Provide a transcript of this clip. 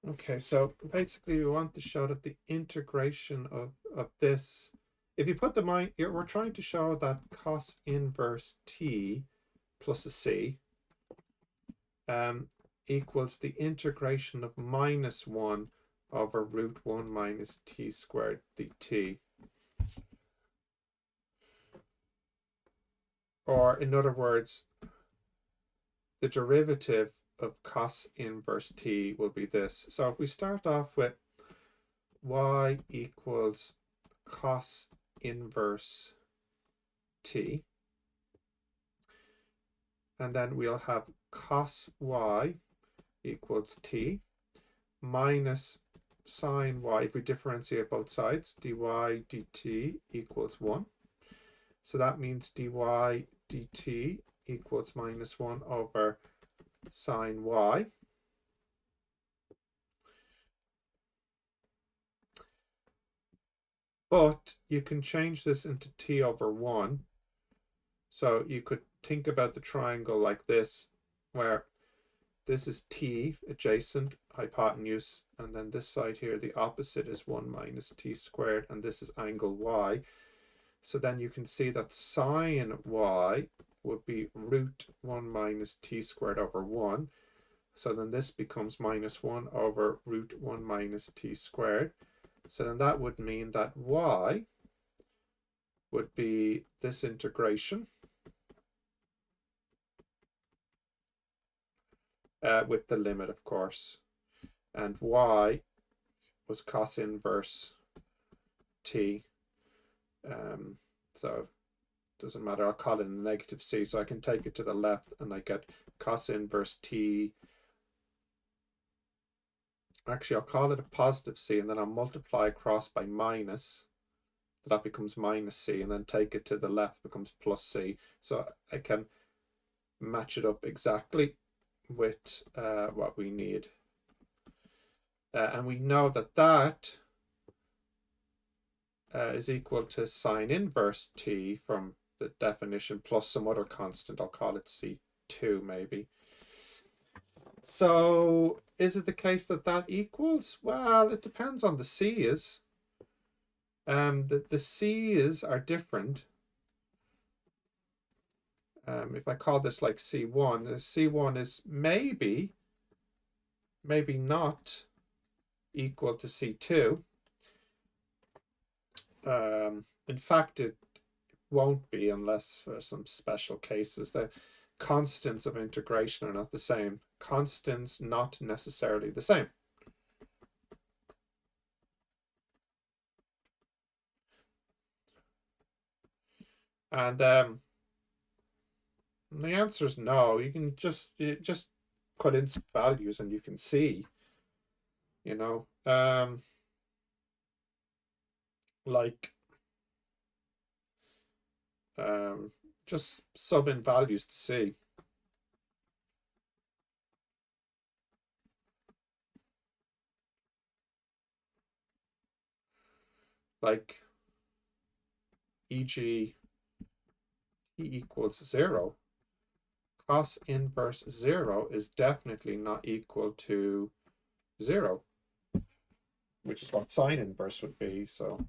Okay, so basically we want to show that the integration of this, if you put the we're trying to show that cos inverse t plus a c equals the integration of -1 over √1 minus t squared dt. Or in other words, the derivative of cos inverse t will be this. So if we start off with y equals cos inverse t, and then we'll have cos y equals t minus sine y, if we differentiate both sides, dy dt equals 1. So that means dy dt equals -1 over sine y. But you can change this into t over 1. So you could think about the triangle like this, where this is t, adjacent, hypotenuse, and then this side here, the opposite is 1 minus t squared, and this is angle y. So then you can see that sine y would be √1 minus t squared over 1. So then this becomes -1 over √1 minus t squared. So then that would mean that y would be this integration with the limit, of course. And y was cos inverse t. So it doesn't matter, I'll call it a negative c, so I can take it to the left and I get cos inverse t. Actually, I'll call it a positive c, and then I'll multiply across by minus. So that becomes minus c, and then take it to the left becomes plus c. So I can match it up exactly with what we need. And we know that that is equal to sine inverse t from the definition plus some other constant. I'll call it C2 maybe. So is it the case that that equals? Well, it depends on the c's. The c's are different. If I call this like C1, C1 is maybe not equal to C2. In fact, it won't be unless for some special cases. The constants of integration are not the same. Constants not necessarily the same. And the answer is no. You can just put in some values and you can see, you know, like just sub in values to see. Like, e.g., t equals 0. Cos inverse 0 is definitely not equal to 0, which is what sine inverse would be. So